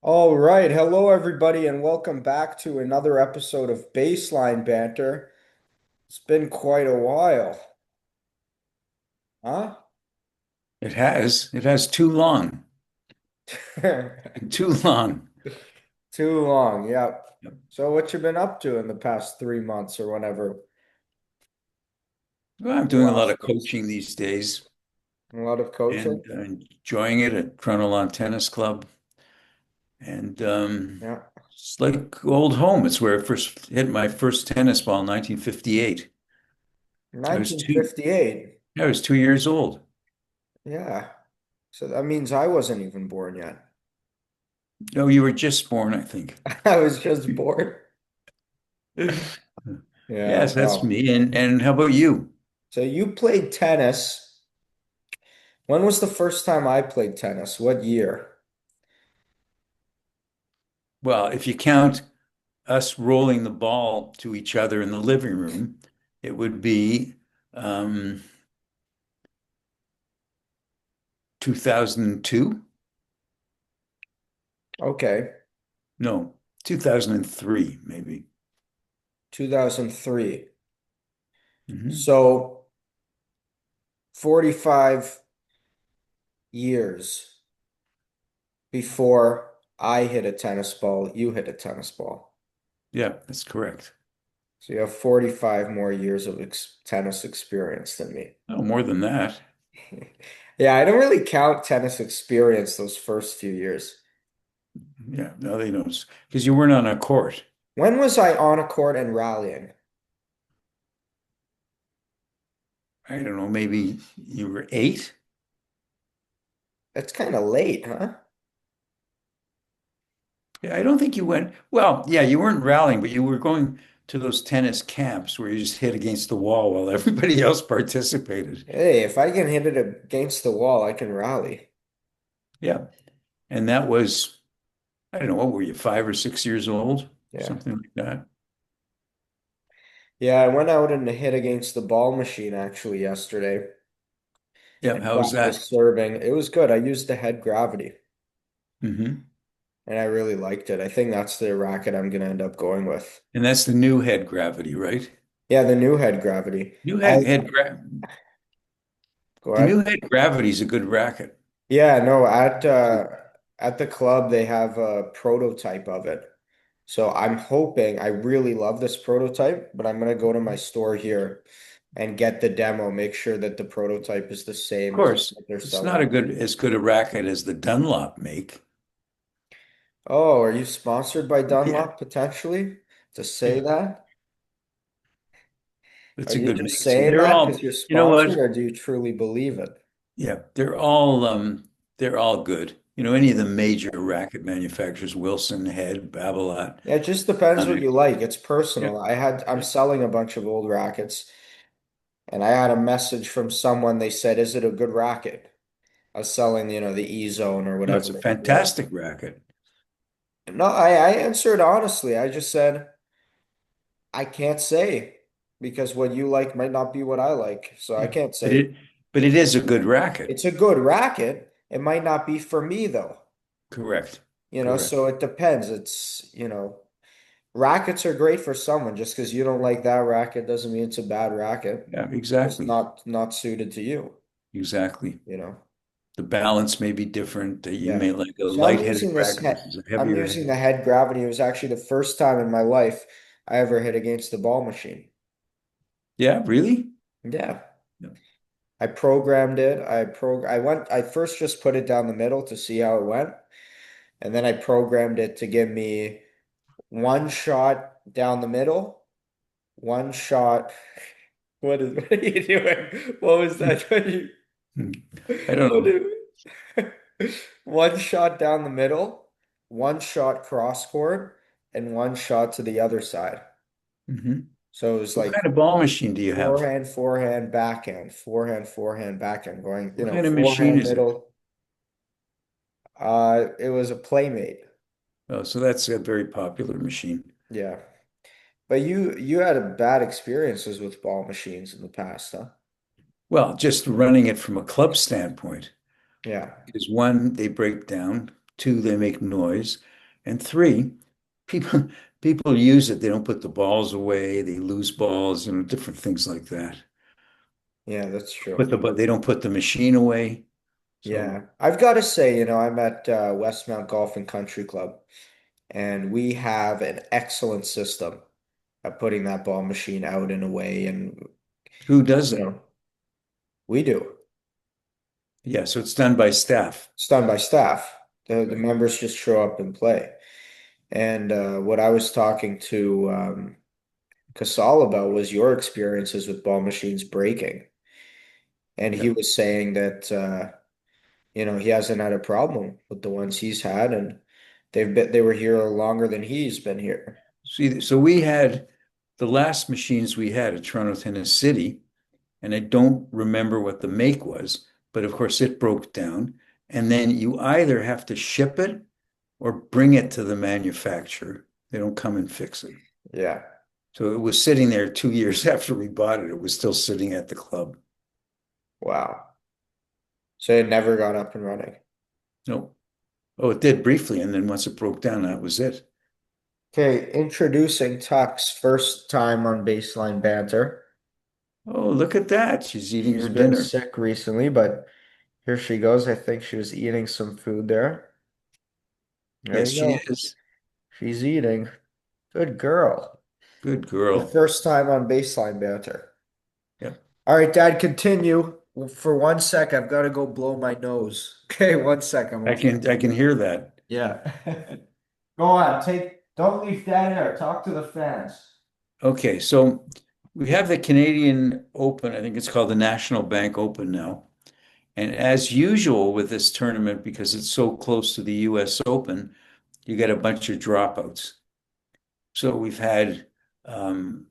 All right. Hello, everybody, and welcome back to another episode of Baseline Banter. It's been quite a while, huh? It has. It has too long. Too long. Too long. Yep. Yep. So, what you been up to in the past 3 months or whenever Well, I'm the doing a lot last of was? coaching these days A lot of coaching? and enjoying it at Toronto Lawn Tennis Club. And Yeah. it's like old home. It's where I first hit my first tennis ball in 1958. I was two, 1958. I was 2 years old. Yeah. So that means I wasn't even born yet. No, you were just born, I think. I was just born. Yeah. Yes, that's Wow. me. And how about you? So, you played tennis. When was the first time I played tennis? What year? Well, if you count us rolling the ball to each other in the living room, it would be um, 2002. Okay. No, 2003, maybe. 2003. Hmm. So 45 years before I hit a tennis ball, you hit a tennis ball. Yeah, that's correct. So you have 45 more years of ex tennis experience than me. Oh, more than that. Yeah, I don't really count tennis experience those first few years. Yeah, no, they don't. Because you weren't on a court. When was I on a court and rallying? I don't know, maybe you were eight? That's kind of late, huh? Yeah, I don't think you went. Well, yeah, you weren't rallying, but you were going to those tennis camps where you just hit against the wall while everybody else participated. Hey, if I can hit it against the wall, I can rally. Yeah. And that was, I don't know, what were you, 5 or 6 years old? Yeah. Something like that. Yeah, I went out and hit against the ball machine actually yesterday. Yeah, And how was that? practice serving. It was good. I used the head gravity Hmm. and I really liked it. I think that's the racket I'm going to end up going with. And that's the new head gravity, right? Yeah, the new head gravity. New I head gra go The ahead. new head gravity is a good racket. Yeah, no, at the club they have a prototype of it. So I'm hoping I really love this prototype, but I'm going to go to my store here and get the demo, make sure that the prototype is the Of same as course, what they're it's not selling. as good a racket as the Dunlop make. Oh, are you sponsored by Yeah, Dunlop potentially to say yeah, that? Are it's a you good just make. See, saying they're that because all, you're you know sponsored, what? or do you truly believe it? Yeah, they're all good. You know, any of the major racket manufacturers, Wilson, Head, Babolat, Yeah, it just depends what Onyx. you like. It's Yeah, personal. I'm yeah. selling a bunch of old rackets, and I had a message from someone. They said, "Is it a good racket?" I was selling, the E Zone or No, whatever it's a it was. fantastic racket. No, I answered honestly. I just said, I can't say because what you like might not be what I like. So I Yeah, can't but say. it is a good racket. It's a good racket. It might not be for me though. Correct. So Correct. it depends. Rackets are great for someone. Just because you don't like that racket doesn't mean it's a bad racket. Yeah, Just exactly. not suited to you, Exactly. you know. The balance may be different. You Yeah. may like a So I'm light-headed using this racket head versus a I'm heavier using the head. head gravity. It was actually the first time in my life I ever hit against the ball machine. Yeah, really? Yeah. Yeah. I programmed it. I first just put it down the middle to see how it went. And then I programmed it to give me one shot down the middle, one shot. What are you doing? What was that? I don't What know. do- One shot down the middle, one shot cross court, and one shot to the other side. Hmm. So it was What like kind of ball machine do you have? forehand, forehand, backhand, forehand, forehand, backhand, going, What kind of machine forehand, is it? middle. It was a playmate. Oh, so that's a very popular machine. Yeah. But you had a bad experiences with ball machines in the past, huh? Well, just running it from a club standpoint Yeah. is one, they break down. Two, they make noise. And three, people people use it. They don't put the balls away. They lose balls, different things like that. Yeah, that's true. But they don't put the machine away. So Yeah, I've got to say, I'm at Westmount Golf and Country Club, and we have an excellent system at putting that ball machine out and away, and who you doesn't? know, we do. Yeah, so it's done by staff. It's done by staff. The Right. members just show up and play. And what I was talking to Casal about was your experiences with ball machines breaking, and he Yeah. was saying that he hasn't had a problem with the ones he's had, and they were here longer than he's been here. See, so we had the last machines we had at Toronto Tennis City, and I don't remember what the make was, but of course it broke down. And then you either have to ship it or bring it to the manufacturer. They don't come and fix it. Yeah. So it was sitting there 2 years after we bought it. It was still sitting at the club. Wow. So it never got up and running. No. Oh, it did briefly, and then once it broke down, that was it. Okay, introducing Tuck's first time on Baseline Banter. Oh, look at that. She's eating She's her been dinner. sick recently, but here she goes. I think she was eating some food there. There Yes, you she go. is. She's eating. Good girl. Good The girl. first time on Baseline Banter. Yep. All right, Dad, continue. For 1 sec, I've got to go blow my nose. Okay, 1 sec. I'm almost. I can hear that. Yeah. Go on. Don't leave dead air. Talk to the fans. Okay, so we have the Canadian Open. I think it's called the National Bank Open now. And as usual with this tournament, because it's so close to the US Open, you get a bunch of dropouts. So we've had um,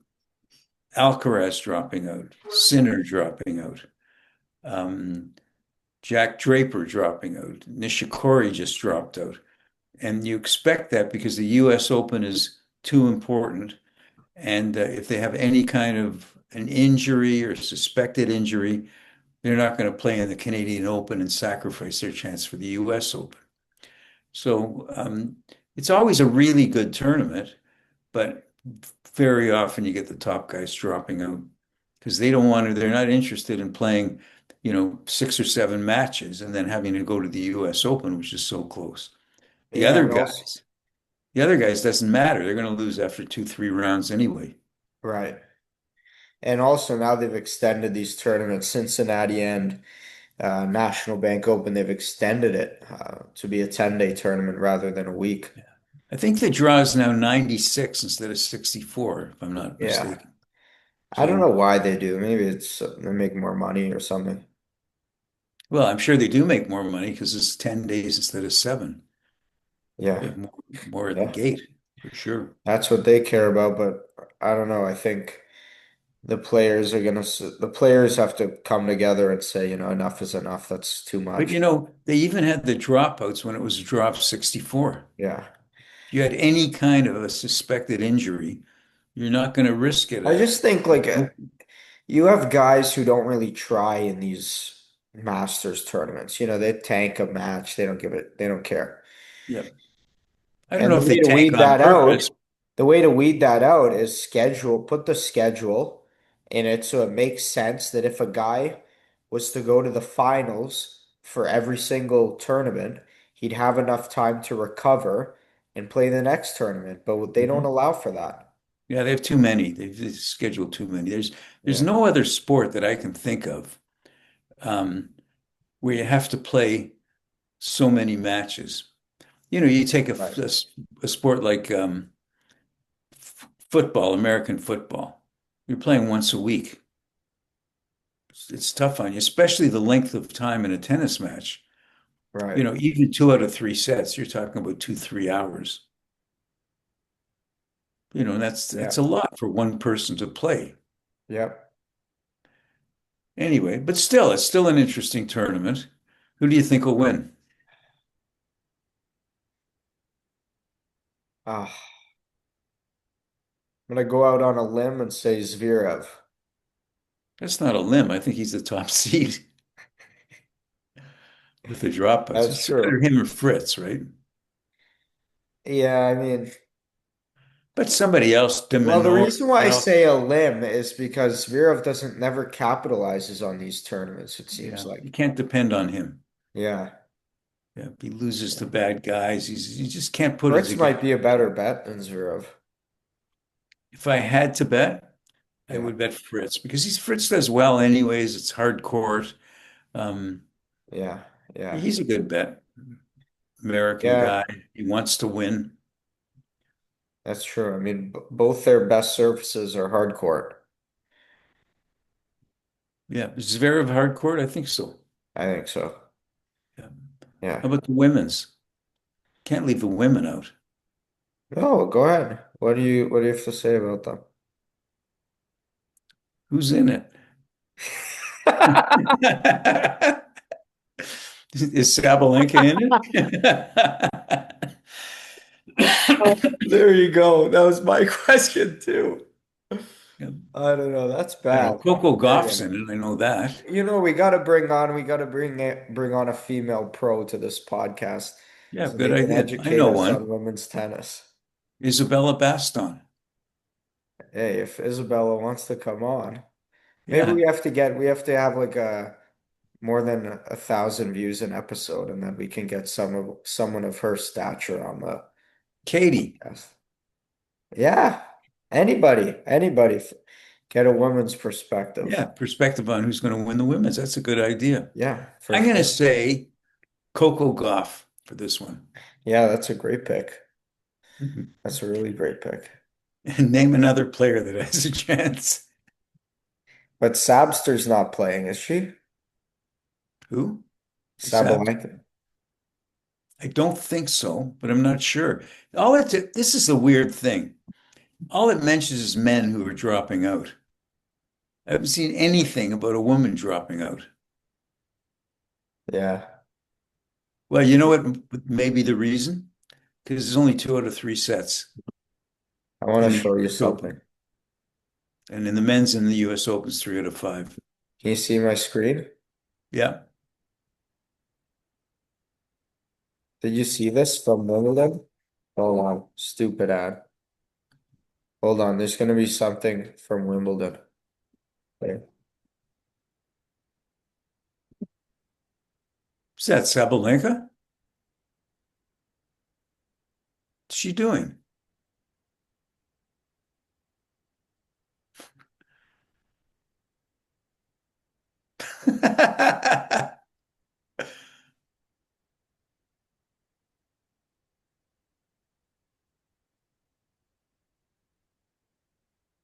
Alcaraz dropping out, Sinner dropping out, um, Jack Draper dropping out, Nishikori just dropped out. And you expect that because the US Open is too important. And if they have any kind of an injury or suspected injury, they're not going to play in the Canadian Open and sacrifice their chance for the US Open. So it's always a really good tournament, but very often you get the top guys dropping out because they don't want to, they're not interested in playing, 6 or 7 matches and then having to go to the US Open, which is so close. The Yeah, other and also, guys, the other guys doesn't matter. They're going to lose after 2, 3 rounds anyway. right. And also now they've extended these tournaments, Cincinnati and National Bank Open, they've extended it to be a 10-day tournament rather than a week. I think the draw is now 96 instead of 64, if I'm not Yeah. mistaken. I don't So, know why they do. Maybe it's they make more money or something. well, I'm sure they do make more money because it's 10 days instead of 7. They Yeah. have more at the Yeah. gate, for sure. That's what they care about, but I don't know. I think the players have to come together and say, enough is enough. That's too But much. they even had the dropouts when it was a drop 64. Yeah. If you had any kind of a suspected injury, you're not going to risk it I at just think like you have guys who don't really try in these Masters tournaments. They tank a match. They don't care. yeah. I don't And know the if way they to tank weed on that purpose. out, is put the schedule in it so it makes sense that if a guy was to go to the finals for every single tournament, he'd have enough time to recover and play the next tournament. But they don't Mhm. allow for that. Yeah, they have too many. They've scheduled too many. There's Yeah. no other sport that I can think of um, where you have to play so many matches. You take Right. a sport like football, American football. You're playing once a week. It's tough on you, especially the length of time in a tennis match. Right. Even 2 out of 3 sets, you're talking about 2, 3 hours. And that's Yeah. a lot for one person to play. Yep. Anyway, but still, it's still an interesting tournament. Who do you think will win? Ah, I'm gonna go out on a limb and say Zverev. That's not a limb. I think he's the top seed with the dropouts. That's It's either true. him or Fritz, right? Yeah, I mean, But somebody else, de well, the Minaur, reason why I well, say a limb is because Zverev doesn't never capitalizes on these tournaments, it seems yeah, you like. can't depend on him. Yeah. Yeah, if he loses to Yeah. bad guys, he just can't put it Fritz together. might be a better bet than Zverev. If I had to bet, I Yeah. would bet Fritz because Fritz does well anyways. It's hard court. Um, Yeah. Yeah. he's a good bet. American Yeah, guy. He wants to win. that's true. I mean, both their best surfaces are hard court. Yeah, Zverev hard court. I think so. I think so. Yeah. Yeah. How about the women's? Can't leave the women out. No, go ahead. What do you have to say about them? Who's in it? Is Sabalenka in it? There you go. That was my question too. Yeah. I don't know. That's I bad. know Coco There Gauff's you in go. it. I know that. We got to bring on a female pro to this podcast Yeah, so good they can idea. I educate know us on one. women's tennis. Isabella Baston. Hey, if Isabella wants to come on, maybe Yeah. we have to have like a more than 1,000 views an episode, and then we can get someone of her stature on the Katie. podcast. Yeah, anybody, get a woman's perspective. Yeah, perspective on who's going to win the women's. That's a good idea. Yeah, for I'm going to sure. say Coco Gauff for this one. Yeah, that's a great pick. Mhm. That's a really great pick. And name another player that has a chance. But Sabster's not playing, is she? Who? Sabs? Sabalenka. I don't think so, but I'm not sure. This is the weird thing. All it mentions is men who are dropping out. I haven't seen anything about a woman dropping out. Yeah. Well, you know what may be the reason? Because there's only 2 out of 3 sets I want to in the show you US Open. something. And in the men's in the US Open, it's 3 out of 5. Can you see my screen? Yeah. Did you see this from Wimbledon? Hold on. Stupid ad. Hold on. There's going to be something from Wimbledon. Okay. Is that Sabalenka? What's she doing?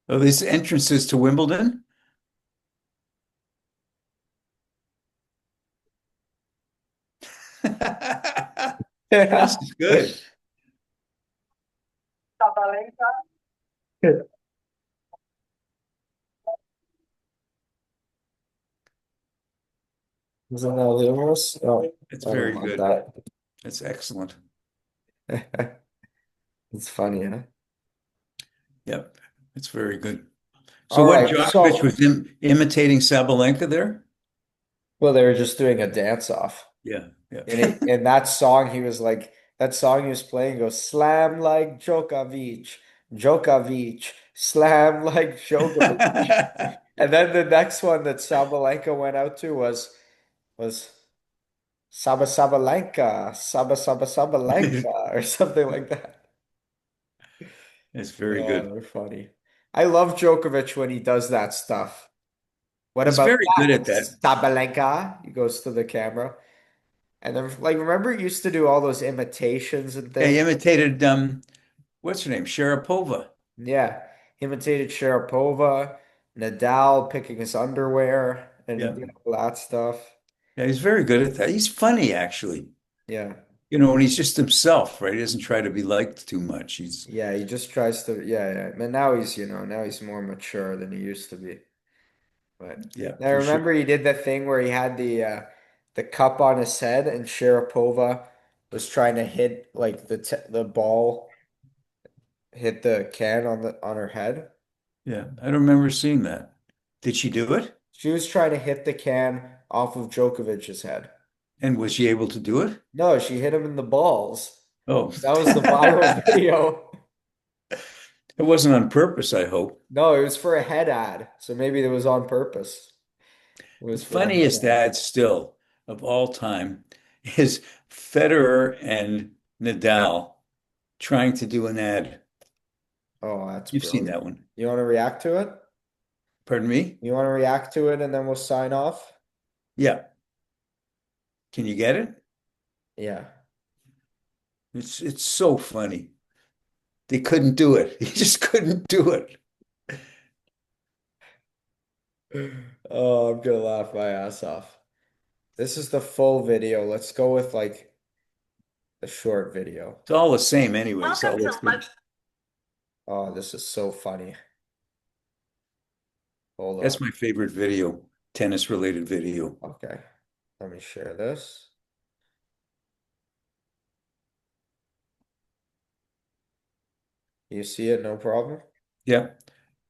Oh, these entrances to Wimbledon? This is good. Isn't that humorous? Oh, It's I don't very want good. that. That's excellent. It's funny, huh? Yep. It's very good. So All what, right. Djokovic was imitating Sabalenka there? Well, they were just doing a dance off. Yeah, yeah. In that song, he was like, that song he was playing goes, slam like Djokovic, Djokovic, slam like Djokovic. And then the next one that Sabalenka went out to was Sabalenka, Sabalenka, or something like that. It's very Oh, good. they're funny. I love Djokovic when he does that stuff. What He's about very good that, at that. Sabalenka? He goes to the camera. And then, like, remember he used to do all those imitations and Yeah, he things? imitated what's her name? Sharapova. Yeah. Imitated Sharapova, Nadal picking his underwear, and he Yeah. did all that stuff. Yeah, he's very good at that. He's funny actually. Yeah. When he's just himself, right? He doesn't try to be liked too much. He's Yeah, he just tries to, yeah, yeah. And now he's more mature than he used to be. But yeah, I for sure. remember he did that thing where he had the cup on his head, and Sharapova was trying to hit like the ball hit the can on her head. Yeah, I don't remember seeing that. Did she do it? She was trying to hit the can off of Djokovic's head. And was she able to do it? No, she hit him in the balls. Oh, That was the viral video. it wasn't on purpose, I hope. No, it was for a head ad. So maybe it was on purpose. It The was for a head funniest ad. ad still of all time is Federer and Nadal trying to do an ad. Oh, that's You've seen brilliant. that one. You want to react to it? Pardon me? You want to react to it and then we'll sign off? Yeah. Can you get it? Yeah. It's so funny. They couldn't do it. He just couldn't do it. Oh, I'm gonna laugh my ass off. This is the full video. Let's go with like the short video. It's all the same anyway, so Welcome to let's see. Lunch. Oh, this is so funny. Hold That's on. my favorite video, tennis related video. Okay. Let me share this. You see it, no problem. Yeah.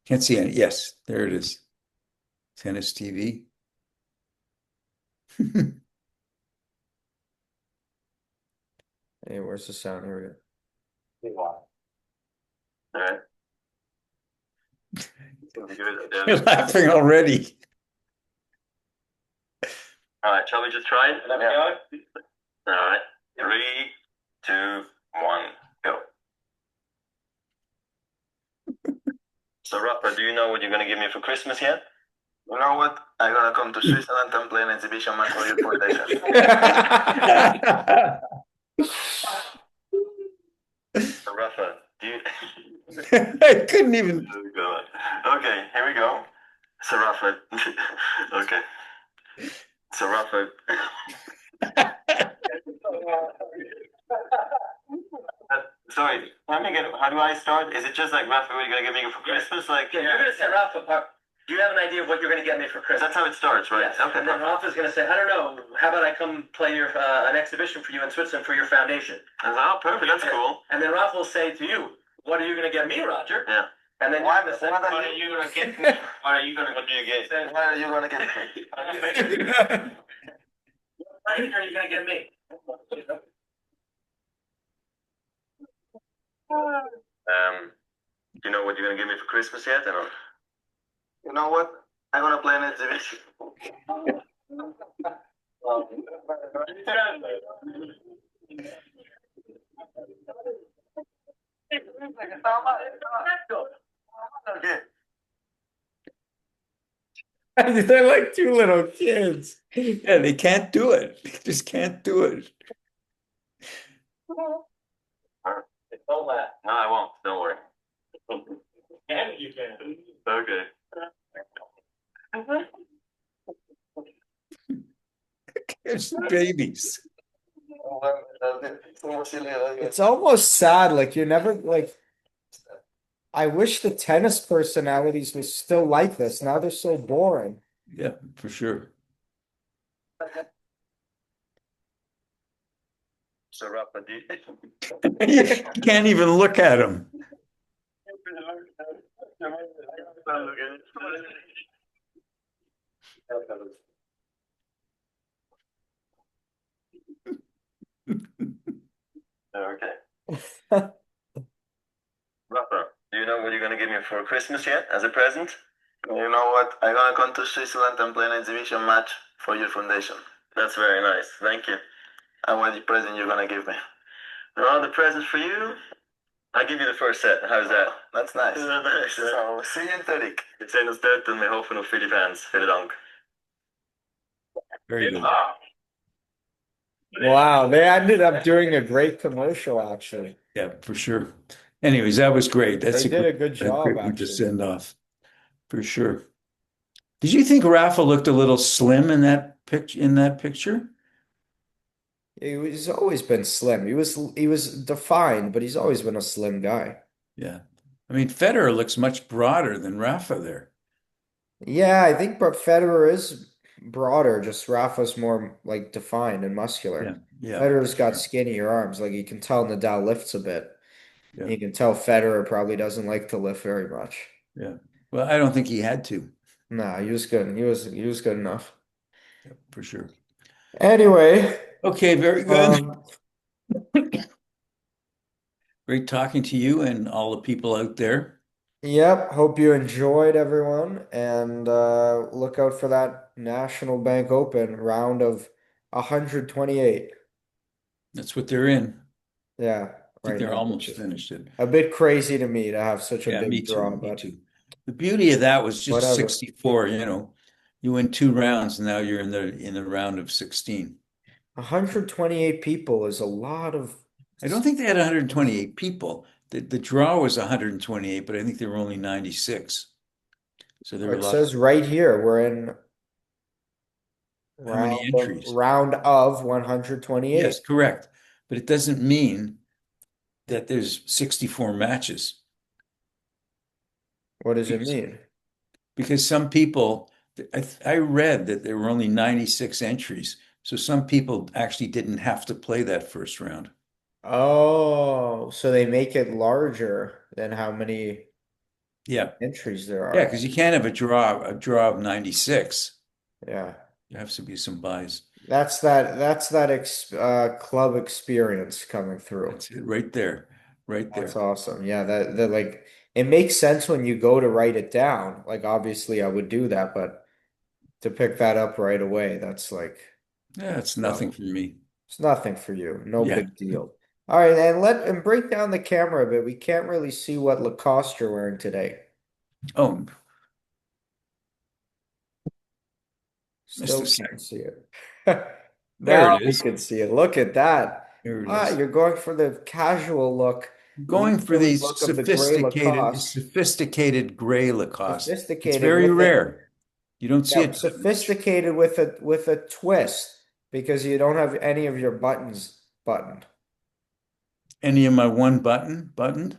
Can't see any. Yes, there it is. Tennis TV. Hey, where's the sound? Here we go. All right. You're laughing already. All right, shall we just try it? Let me go. All right. 3, 2, 1, go. So, Rafa, do you know what you're going to give me for Christmas yet? You know what? I'm gonna come to Switzerland and play an exhibition match for your foundation. So, Rafa, do you... I couldn't even. Okay, here we go. So, Rafa... Okay. So, Rafa... Sorry, how do I start? Is it just like, Rafa, what are you going to get me for Christmas? Like, Yeah, you're going to say, Rafa, do you have an idea of what you're going to get me for Christmas? that's how it starts, right? Yes. Okay. And then Rafa's going to say, I don't know, how about I come play your an exhibition for you in Switzerland for your foundation? I was like, oh, perfect, that's cool. And then Rafa will say to you, what are you going to get me, Roger? Yeah. And then What- you're going to say, what what are are you- you going to get me? What are you going to get? What are you gonna get? What are you going to get me? Do you know what you're going to give me for Christmas yet? I don't. You know what? I'm gonna play an exhibition. Okay. They're like two little kids. Yeah, they can't do it. They just can't do it. Don't laugh. No, I won't. Don't worry. And you can. Okay. It's babies. It's almost sad. Like you're never like. I wish the tennis personalities were still like this. Now they're so boring. Yeah, for sure. So, Rafa, do you... You can't even look at them. Okay. Rafa, do you know what you're going to give me for Christmas yet as a present? You know what? I'm gonna come to Switzerland and play an exhibition match for your foundation. That's very nice. Thank you. And what the present you're gonna give me? Well, the present for you, I'll give you the first set. How's that? That's nice. Is that nice? So, see you in Zurich. Het zijn ons duit en we hopen op Philip Hans. Veel dank. Very good. Wow, they ended up doing a great commercial, actually. Yeah, for sure. Anyways, that was great. That's They did a good a job, great one to actually. send off, for sure. Did you think Rafa looked a little slim in that picture? He's always been slim. He was defined, but he's always been a slim guy. Yeah. I mean, Federer looks much broader than Rafa there. Yeah, I think Federer is broader, just Rafa's more like defined and muscular. Yeah. Yeah. Federer's got skinnier arms. Like you can tell Nadal lifts a bit. Yeah. You can tell Federer probably doesn't like to lift very much. Yeah. Well, I don't think he had to. Nah, he was good. He was good enough. Yeah, for sure. Anyway, Okay, very good. um, Great talking to you and all the people out there. Yep, hope you enjoyed everyone and look out for that National Bank Open round of 128. That's what they're in. Yeah, I think right they're now, which almost is finished it. a bit crazy to me to have such a Yeah, me big too. draw, Me but too. The beauty of that was just whatever. 64, You win 2 rounds and now you're in the round of 16. 128 people is a lot of I don't think they had 128 people. The draw was 128, but I think there were only 96. So there were a it lot of says right here we're in how many entries? round of 128. Yes, correct. But it doesn't mean that there's 64 matches What does it because mean? some people, I read that there were only 96 entries. So some people actually didn't have to play that first round. Oh, so they make it larger than how many Yeah. entries there Yeah, are. because you can't have a draw of 96. Yeah. There has to be some buys. That's that ex club experience coming through. That's it right there. Right That's there. awesome. Yeah, that like it makes sense when you go to write it down. Like obviously I would do that, but to pick that up right away, that's like, Yeah, it's nothing well, for me. it's nothing for you. No Yeah. big deal. All right, and break down the camera a bit. We can't really see what Lacoste you're wearing today. Oh, Mr. Still can't Second. see it. There Now it we is. can see it. Look at that. There it Ah, is. you're going for the casual look, Going for leisurely these look of the gray Lacoste. sophisticated gray Lacoste. It's Sophisticated very with it. rare. You don't see Yeah, it that much. sophisticated with a twist because you don't have any of your buttons buttoned. Any of my one buttoned?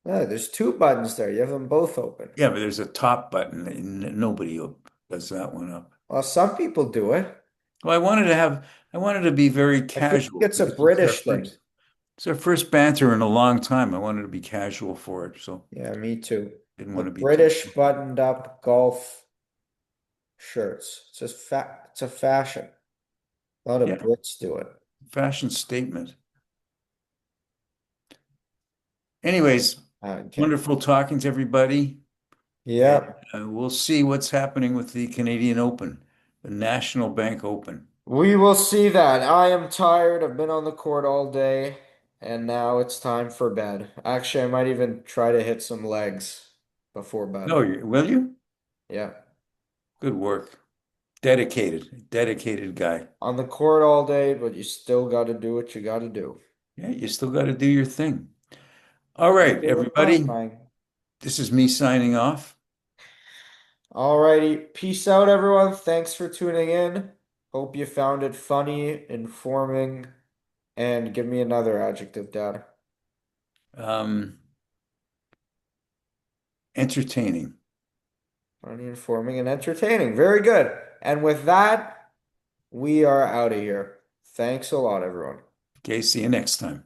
No, there's two buttons there. You have them both open. Yeah, but there's a top button and nobody does that one up. Well, some people do it. Well, I wanted to be very I think casual it's a because it's British thing. our first banter in a long time. I wanted to be casual for it, so Yeah, me too. didn't The want to be too. British buttoned up golf shirts. It's a fashion. A lot of Yeah, Brits do it. fashion statement. Anyways, Okay. wonderful talking to everybody, and Yeah. we'll see what's happening with the Canadian Open, the National Bank Open. We will see that. I am tired. I've been on the court all day, and now it's time for bed. Actually, I might even try to hit some legs before bed. No, will you? Yeah. Good work. Dedicated guy. On the court all day, but you still got to do what you got to do. Yeah, you still got to do your thing. All right, Okay with that, everybody. man. This is me signing off. All righty. Peace out, everyone. Thanks for tuning in. Hope you found it funny, informing, and give me another adjective, Dad. Um, entertaining. Funny, informing, and entertaining. Very good. And with that, we are out of here. Thanks a lot, everyone. Okay, see you next time.